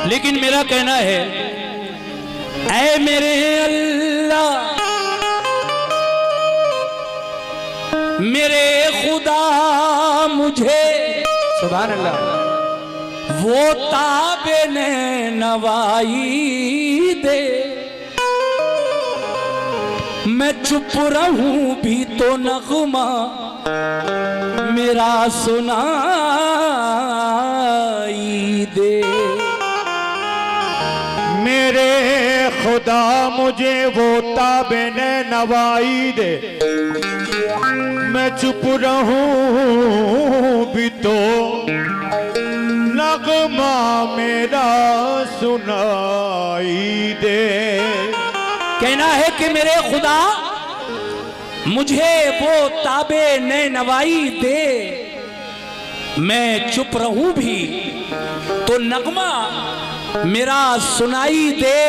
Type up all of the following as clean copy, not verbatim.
लेकिन मेरा कहना है, ऐ मेरे अल्लाह, मेरे खुदा, मुझे सुभान अल्लाह वो ताबे ने नवाई दे। मैं चुप रहूं भी तो नगमा मेरा सुनाई दे। मेरे खुदा मुझे वो ताबे ने नवाई दे। मैं चुप रहूं भी तो नगमा मेरा सुनाई दे। कहना है कि मेरे खुदा मुझे वो ताबे ने नवाई दे। मैं चुप रहूं भी तो नगमा मेरा सुनाई दे।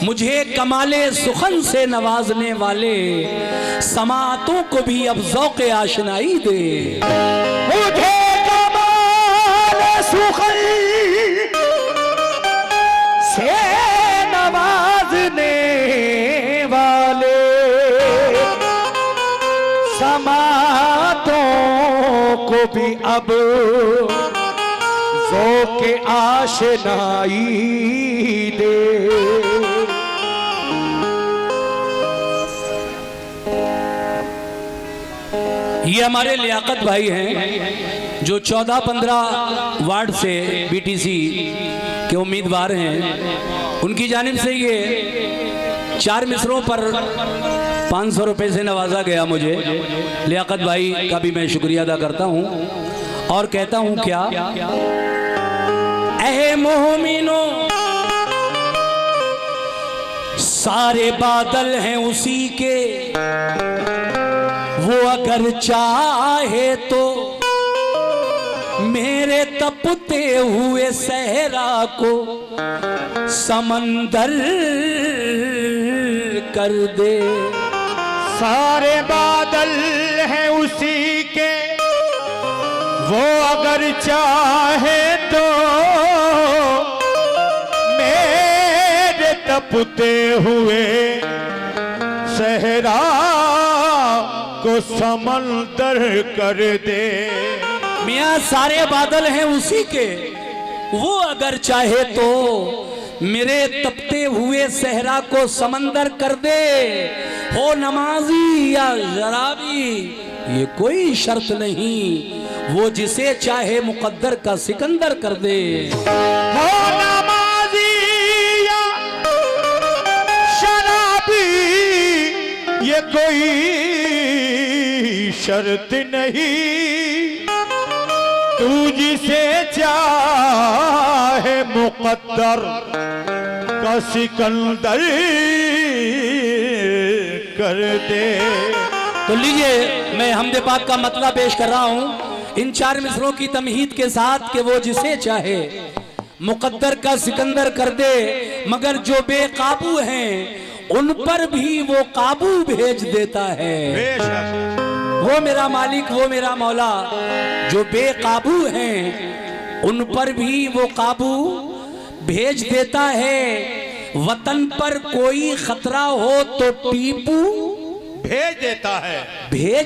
मुझे कमाले सुखन से नवाजने वाले समातों को भी अब ज़ौक़े आशनाई दे। मुझे कमाले सुखन से नवाजने वाले समातों को भी अब ज़ौक़े आशनाई दे। ये हमारे लियाकत भाई हैं जो 14-15 वार्ड से बीटीसी के उम्मीदवार हैं। उनकी जानिब से ये 4 मिसरों पर 500 रुपए से नवाजा गया। मुझे लियाकत भाई का भी मैं शुक्रिया अदा करता हूँ और कहता हूँ क्या, ऐ मोमिनो, सारे बादल हैं उसी के, वो अगर चाहे तो मेरे तपते हुए सहरा को समंदर कर दे। सारे बादल हैं उसी के, वो अगर चाहे तो मेरे तपते हुए सहरा को समंदर कर दे। मियाँ सारे बादल हैं उसी के, वो अगर चाहे तो मेरे तपते हुए सहरा को समंदर कर दे। हो नमाजी या शराबी ये कोई शर्त नहीं, वो जिसे चाहे मुकद्दर का सिकंदर कर दे। हो नमाजी या शराबी ये कोई शर्त नहीं, तू जिसे चाहे मुकद्दर का सिकंदर कर दे। तो लीजिए मैं हमदे पाक का मतलब पेश कर रहा हूं इन 4 मिसरों की तमहीद के साथ कि वो जिसे चाहे मुकद्दर का सिकंदर कर दे, मगर जो बेकाबू हैं उन पर भी वो काबू भेज देता है। वो मेरा मालिक, वो मेरा मौला, जो बेकाबू हैं उन पर भी वो काबू भेज देता है। वतन पर कोई खतरा हो तो टीपू भेज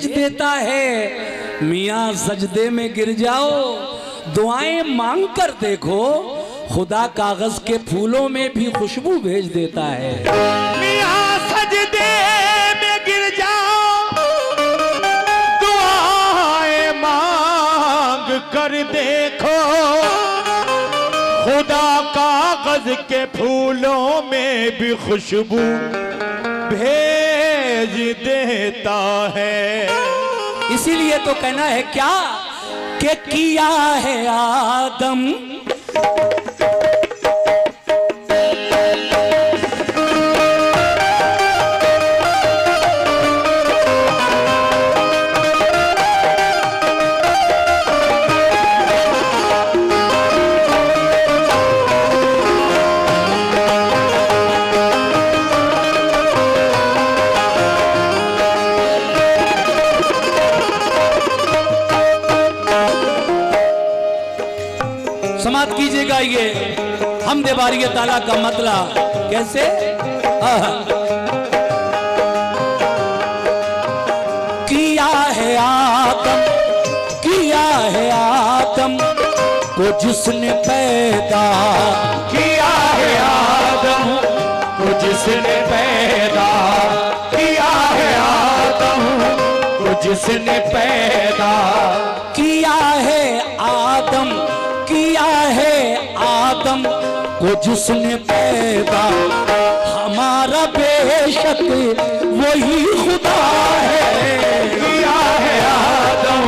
देता है। मियाँ सजदे में गिर जाओ, दुआएं मांग कर देखो, खुदा कागज के फूलों में भी खुशबू भेज देता है। मियाँ सजदे में गिर जाओ, दुआएं मांग कर देखो, खुदा कागज के फूलों में भी खुशबू भेज देता है। इसीलिए तो कहना है क्या कि किया है आदम समाप्त कीजिएगा। ये हमदे बारी ताला का मतला कैसे किया है आदम को जिसने पैदा किया है आदम को जिसने पैदा किया है आदम को जिसने पैदा किया है आदम को जिसने पैदा हमारा बेशक वही खुदा है किया है आदम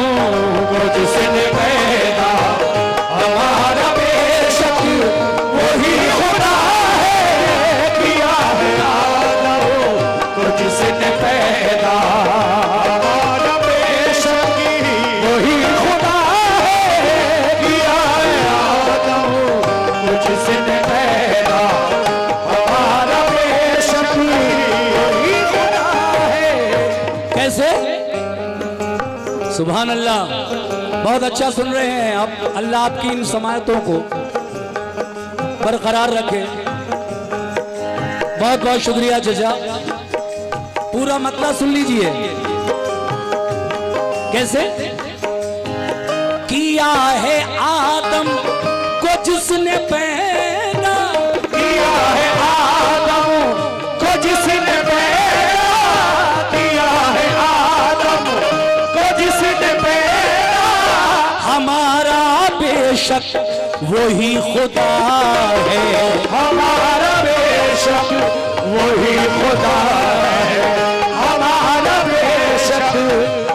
को जिसने पैदा हमारा बेशक वही खुदा है किया है आदम को जिसने पैदा हमारा बेशक वही खुदा है किया है आदम को जिसने पैदा हमारा बेशक वही खुदा है। कैसे सुभान अल्लाह बहुत अच्छा सुन रहे हैं आप। अल्लाह आपकी इन समायतों को बरकरार रखे। बहुत बहुत शुक्रिया जजा। पूरा मतलब सुन लीजिए कैसे किया है आदम को जिसने पैदा किया है आदम को जिसने पैदा किया है आदम को जिसने पैदा हमारा बेशक वही खुदा है हमारा बेशक वही खुदा है हमारा बेशक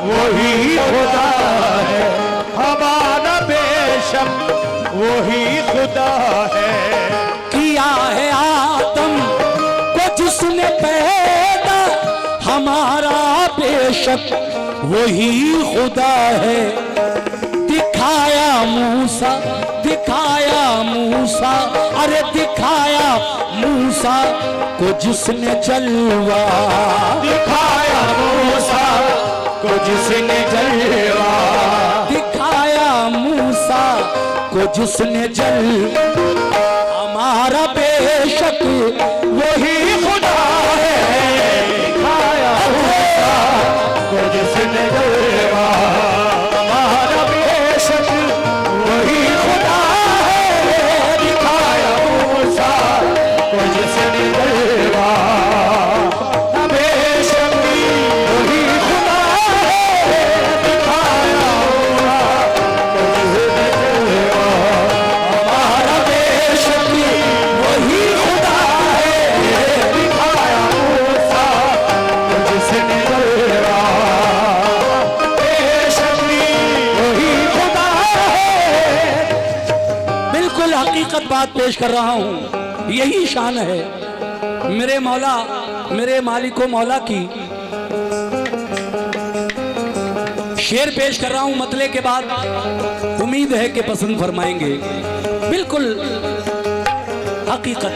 वही खुदा है हमारा बेशक वही खुदा है। किया है आदम को जिसने पैदा हमारा बेशक वही खुदा है। दिखाया मूसा अरे दिखाया मूसा को जिसने जलवा दिखाया मूसा को जिसने जलवा दिखाया मूसा को जिसने हमारा बेशक वही खुदा है दिखाया मूसा को जिसने जलवा हमारा बेशक वही खुदा है दिखाया मूसा को जिसने जलवा बेशक वही खुदा है दिखाया मूसा को जिसने जलवा हमारा बेशक वही खुदा है दिखाया मूसा को जिसने जलवा बेशक वही खुदा है। बिल्कुल हकीकत बात पेश कर रहा हूं। यही शान है मेरे मौला मेरे मालिको मौला की। शेर पेश कर रहा हूं मतले के बाद उम्मीद है कि पसंद फरमाएंगे। बिल्कुल हकीकत।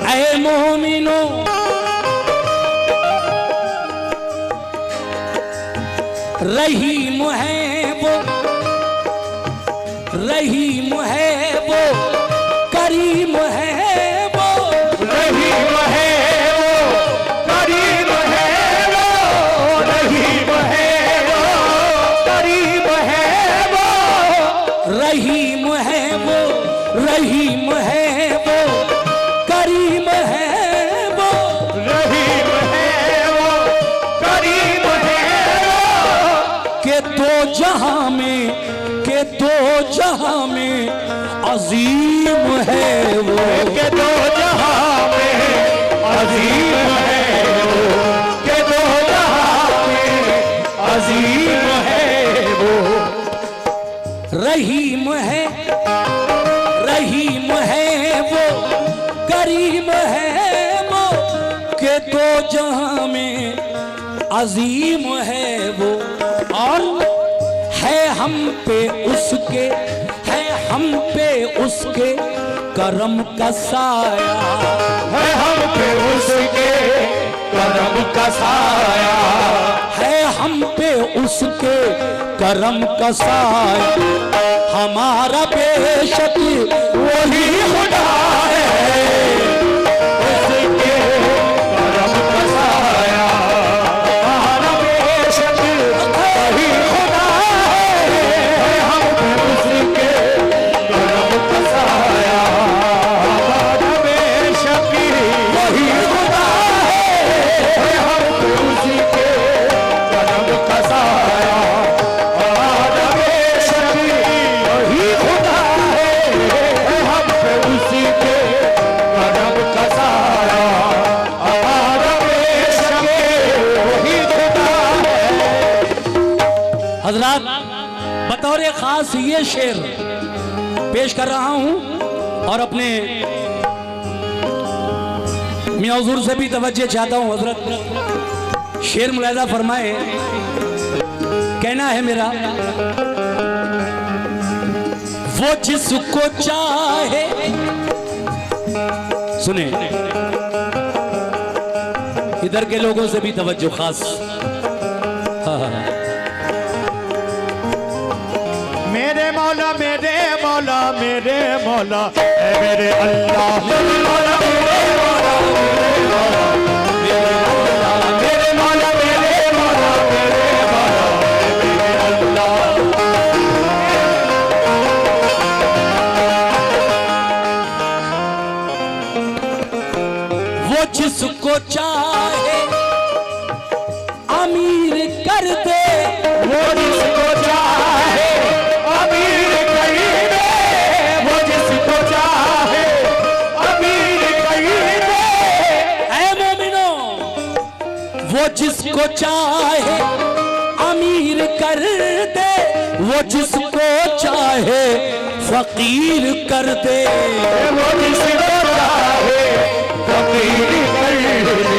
ऐ मोमिनो रहीम है वो रहीम है वो करीम है वो रहीम है वो करीम है वो रहीम है वो करीम है वो रहीम है वो रहीम है वो करीम है वो रहीम है वो करीम है वो के दो जहां में अजीम है वो के दो जहां में अजीम है वो के दो जहां में अजीम है वो रहीम है वो करीम है वो के दो जहां में अजीम है वो। और है हम पे उसके करम का साया, है हम पे उसके करम का साया, है हम पे उसके करम का साया। हमारा बेशक वही खुदा है, उसके करम का साया, हमारा बेशक वही खुदा है, हम पे उसके करम का साया, हमारा बेशक वही खुदा है, हम पे उसके करम का साया, हमारा बेशक वही खुदा है, हम पे उसके करम का साया, हमारा बेशक वही खुदा है। हजरात बतौर खास ये शेर पेश कर रहा हूं और अपने मियां हुजूर से भी तवज्जो चाहता हूं। हजरत शेर मुलाहिजा फरमाए, कहना है मेरा, वो जिसको चाहे, सुने इधर के लोगों से भी तवज्जो खास। हाँ। मेरे मौला मेरे मौला मेरे मौला है मेरे अल्लाह, मेरे मौला मेरे मौला मेरे मौला मेरे मौला मेरे मौला मेरे मौला है मेरे अल्लाह। वो जिसको चाहे अमीर कर दे, वो जिसको चाहे अमीर कर दे, वो जिसको चाहे अमीर कर दे, ऐ मोमिनो, वो जिसको चाहे अमीर कर दे, वो जिसको चाहे फकीर कर दे। वो जिसको चाहे फकीर कर दे,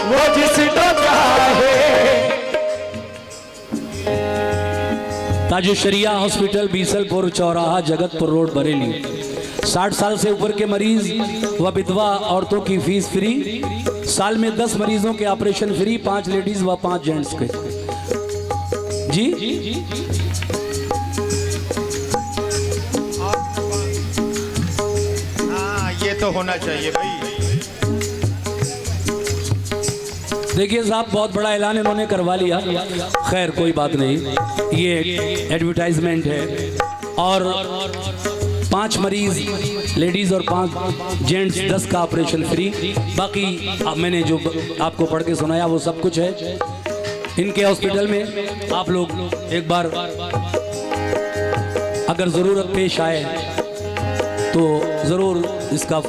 वो जिसको चाहे। ताजु शरिया हॉस्पिटल, बीसलपुर चौराहा, जगतपुर रोड, बरेली। 60 साल से ऊपर के मरीज व विधवा औरतों की फीस फ्री। साल में 10 मरीजों के ऑपरेशन फ्री, 5 लेडीज व 5 जेंट्स के। जी हाँ, ये तो होना चाहिए भाई। देखिए साहब, बहुत बड़ा ऐलान इन्होंने करवा लिया। खैर कोई बात नहीं, ये एडवर्टाइजमेंट है। और 5 मरीज लेडीज और 5 जेंट्स, 10 का ऑपरेशन फ्री। बाकी मैंने जो आपको पढ़ के सुनाया वो सब कुछ है इनके हॉस्पिटल में। आप लोग एक बार अगर ज़रूरत पेश आए तो ज़रूर इसका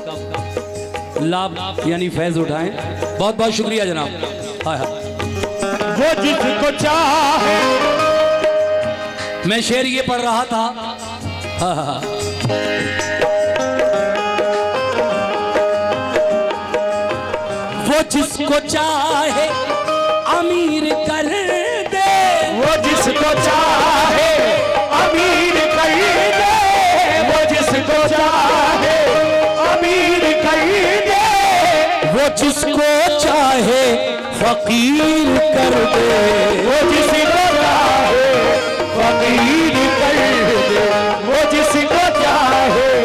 लाभ यानी फैज़ उठाएं। बहुत बहुत शुक्रिया जनाब। हाँ हाँ, वो जिसको चाहे। मैं शेर ये पढ़ रहा था। हाँ हाँ, वो जिसको चाहे अमीर कर दे, वो जिसको चाहे अमीर कर दे, वो जिसको चाहे अमीर कर दे, वो जिसको चाहे फकीर कर दे। वो जिसको चाहे फकीर कर दे, वो जिसको चाहे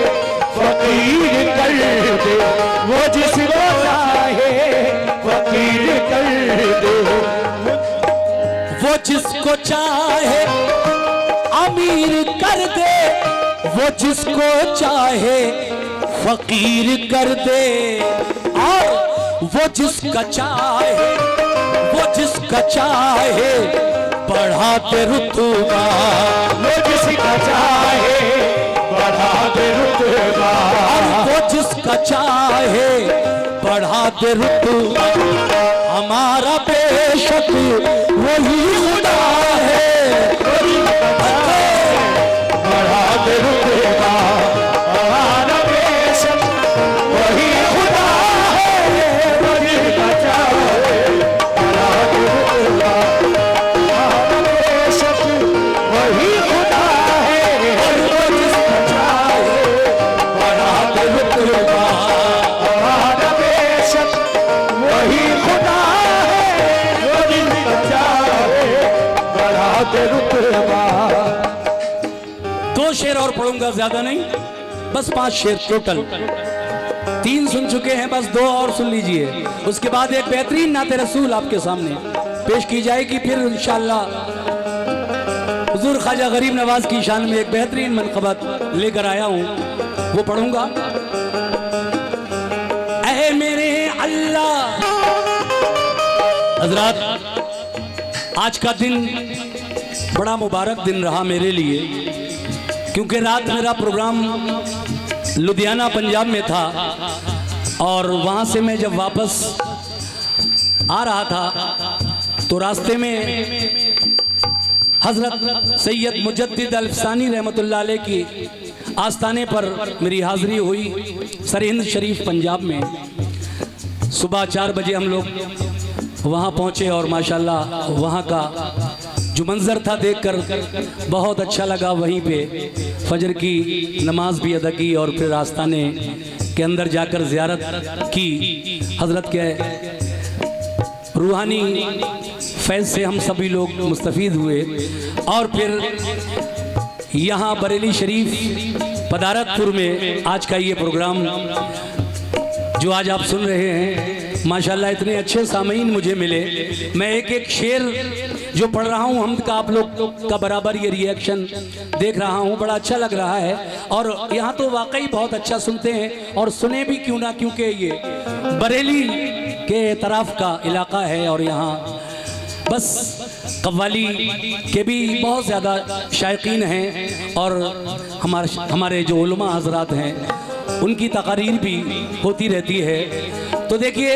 फकीर कर दे, वो जिसको चाहे फकीर कर दे। वो जिसको चाहे अमीर कर दे, वो जिसको चाहे फकीर कर दे। और वो जिसका चाहे, वो जिसका चाहे बढ़ा दे रुतबा, वो जिसका चाहे बढ़ा दे रुतबा, और वो जिसका चाहे बढ़ा दे रुतबा। हमारा बेशक वही खुदा है, बढ़ा दे रुतबा, हमारा बेशक वही खुदा है, वो जिसका चाहे बढ़ा दे रुतबा, हमारा बेशक वही खुदा है, और वो जिसका चाहे बढ़ा दे रुतबा। पढ़ूंगा, ज्यादा नहीं, बस 5 शेर टोटल। 3 सुन चुके हैं, बस 2 और सुन लीजिए। उसके बाद एक बेहतरीन नाते रसूल आपके सामने पेश की जाएगी। फिर इंशाअल्लाह हुजूर ख्वाजा गरीब नवाज की शान में एक बेहतरीन मनक़बत लेकर आया हूँ, वो पढ़ूंगा। ऐ मेरे अल्लाह। हजरात, आज का दिन बड़ा मुबारक दिन रहा मेरे लिए, क्योंकि रात मेरा प्रोग्राम लुधियाना पंजाब में था और वहाँ से मैं जब वापस आ रहा था तो रास्ते में हज़रत सैयद मुजद्दिद अल-अफ़सानी रहमतुल्लाह अलैह की आस्थाने पर मेरी हाज़िरी हुई सरहिंद शरीफ पंजाब में। सुबह 4 बजे हम लोग वहाँ पहुँचे और माशाल्लाह वहाँ का जो मंजर था देखकर बहुत अच्छा लगा। वहीं पे फजर की नमाज भी अदा की और फिर आस्थाने के अंदर जाकर ज़ियारत की। हज़रत के रूहानी फैज़ से हम सभी लोग मुस्तफ़ीद हुए और फिर यहाँ बरेली शरीफ पदारतपुर में आज का ये प्रोग्राम जो आज आप सुन रहे हैं, माशाल्लाह इतने अच्छे सामीन मुझे मिले। मैं एक एक शेर जो पढ़ रहा हूँ हमद का, आप लोग का बराबर ये रिएक्शन देख रहा हूँ, बड़ा अच्छा लग रहा है। और यहाँ तो वाकई बहुत अच्छा सुनते हैं और सुने भी क्यों ना, क्योंकि ये बरेली के तरफ का इलाका है और यहाँ बस कव्वाली के भी बहुत ज़्यादा शायकीन हैं और हमारे जो उलमा हजरात हैं उनकी तकारीर भी होती रहती है। तो देखिए,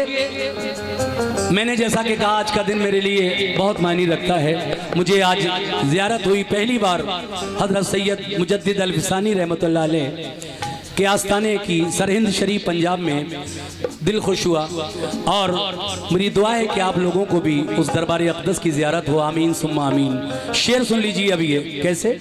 मैंने जैसा कि कहा आज का दिन मेरे लिए बहुत मायने रखता है। मुझे आज ज़ियारत हुई पहली बार हज़रत सैयद मुजद्दिद अल-अफ़सानी रहमतुल्लाह अलैह के आस्थाने की सरहिंद शरीफ पंजाब में। दिल खुश हुआ और मेरी दुआ है कि आप लोगों को भी उस दरबार अक़दस की ज़ियारत हो। आमीन सुम्मा आमीन। शेर सुन लीजिए अभी ये कैसे।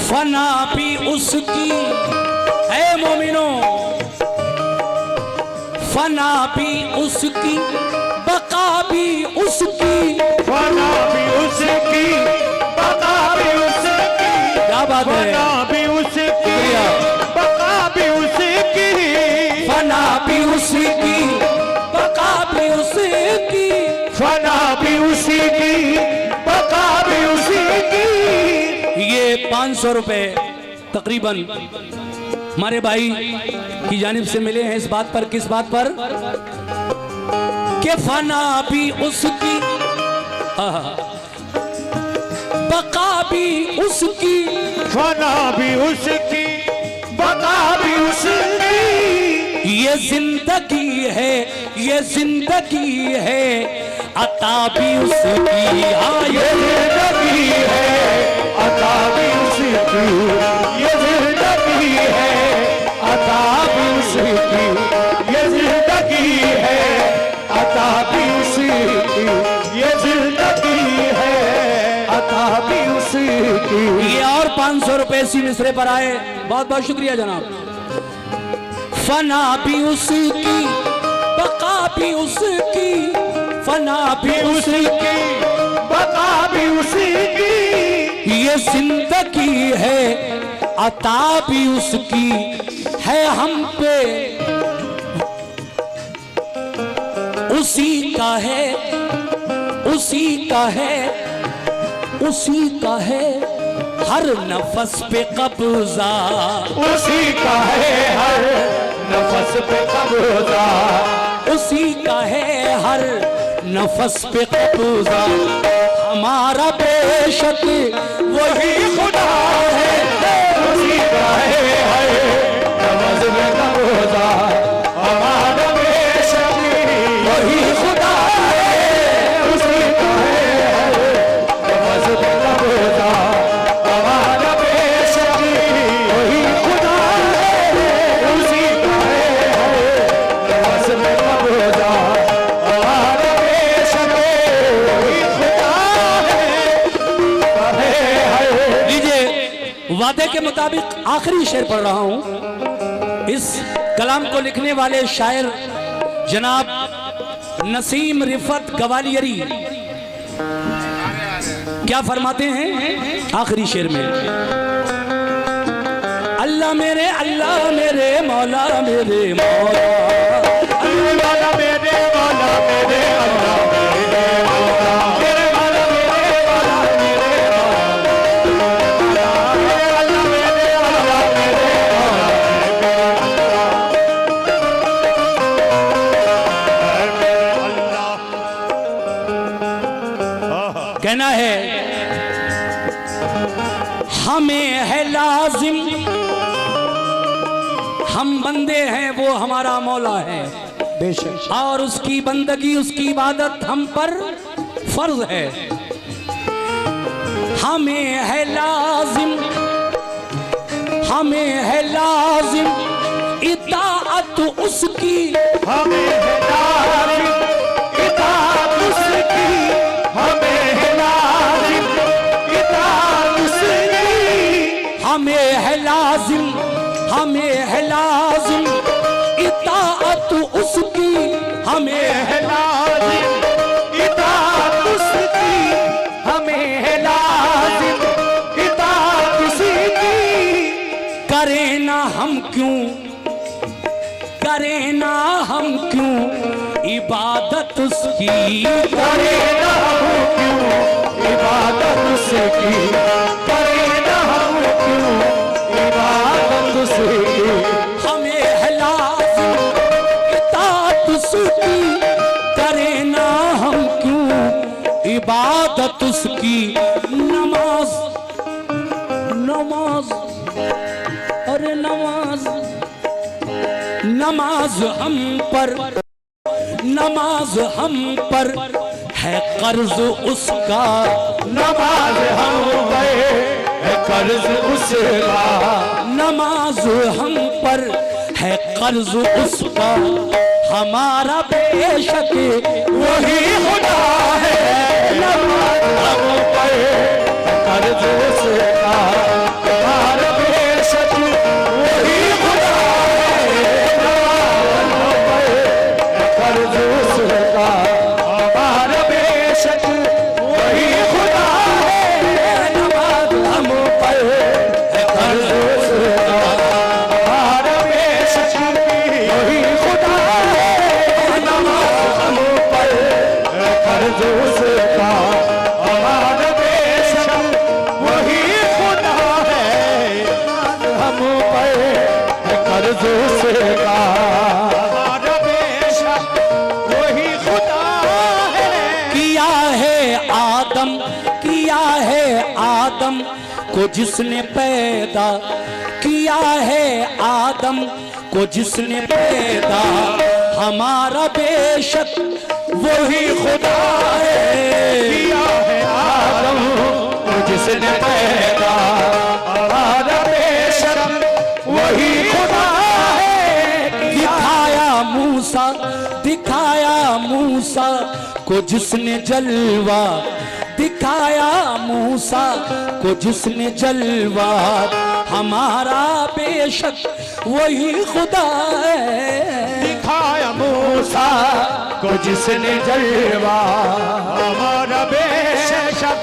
फना भी उसकी है मोमिनो, फना भी उसकी, बका भी उसकी, फना भी उसकी, बका भी उसकी, क्या बात है, फना भी उसकी, बका भी उसकी, फना भी उसकी, बका भी उसकी, फना भी उसकी, बका भी उसकी। ये 500 रुपए तकरीबन हमारे भाई की जानिब से मिले हैं। इस बात पर, किस बात पर कि फना भी उसकी, बका भी उसकी, फना भी उसकी, बका भी उसकी। ये जिंदगी है, ये जिंदगी है, अता भी उसकी। ये जिंदगी है, अता भी उसकी। ये जिंदगी है, अता भी उसकी। ये जिंदगी है, अता भी उसकी। ये जिंदगी है, अता भी उसकी। ये और 500 रुपए इसी मिसरे पर आए। बहुत बहुत शुक्रिया जनाब। फना भी उसकी, बका भी उसकी, फना भी उसकी, बका भी उसकी। ये जिंदगी है, अता भी उसकी है हम पे, उसी का है, उसी का है, उसी का है हर नफस पे कब्जा, उसी का है हर नफस पे कब्जा। उसी का है हर नफस पे कब्जा। हमारा बेशक वही खुदा है, उसी का है हर नफस पे कब्जा। हमारा बेशक वही खुदा है, उसी का है हर नफस पे कब्जा। हमारा बेशक वही खुदा है, उसी का है हर नफस पे कब्जा। वादे के मुताबिक आखिरी शेर पढ़ रहा हूं। इस कलाम को लिखने वाले शायर जनाब नसीम रिफत गवालियरी क्या फरमाते हैं आखिरी शेर में? अल्लाह मेरे मौला मेरे मौला, अल्लाह मेरे मौला मेरे अल्लाह मेरे मौला, मेरे मौला मेरे मौला मेरे मौला, मेरे अल्लाह मेरे अल्लाह मेरे मौला। कहना है हमें है लाजिम, हम बंदे हैं वो हमारा मौला है बेशक, और उसकी बंदगी उसकी इबादत हम पर फर्ज है। हमें है लाजिम इताअत उसकी, हमें है लाजिम इताअत उसकी, हमें है लाजिम इताअत उसकी, हमें है लाजिम इताअत उसकी, हमें है लाजिम इताअत उसकी, हमें है लाजिम इताअत उसकी। करें ना हम क्यों इबादत उसकी, करें ना हम क्यों इबादत उसकी, करें ना हम क्यों इबादत उसकी। हमें है लाजिम इताअत उसकी, करें ना हम क्यों इबादत उसकी। नमाज अरे नमाज हम पर है कर्ज उसका, नमाज हम पे है कर्ज उसका, नमाज हम पर है कर्ज उसका। हमारा बेशक वही खुदा है, नमाज हम पे है कर्ज उसका, हमारा बेशक वही खुदा है, नमाज हम पे है कर्ज उसका, हमारा बेशक वही खुदा है, नमाज हम पे है कर्ज उसका, हमारा बेशक वही खुदा है, नमाज हम पे है कर्ज उसका, हमारा बेशक वही खुदा है, हम पे है कर्ज उसका, हमारा बेशक वही खुदा है। किया है आदम को जिसने पैदा, किया है आदम को जिसने पैदा। हमारा बेशक वही खुदा है, किया है आदम को जिसने पैदा, हमारा बेशक वही खुदा है। दिखाया मूसा को जिसने जलवा, दिखाया मूसा को जिसने जलवा। हमारा बेशक वही खुदा है, दिखाया मूसा को जिसने जलवा, हमारा बेशक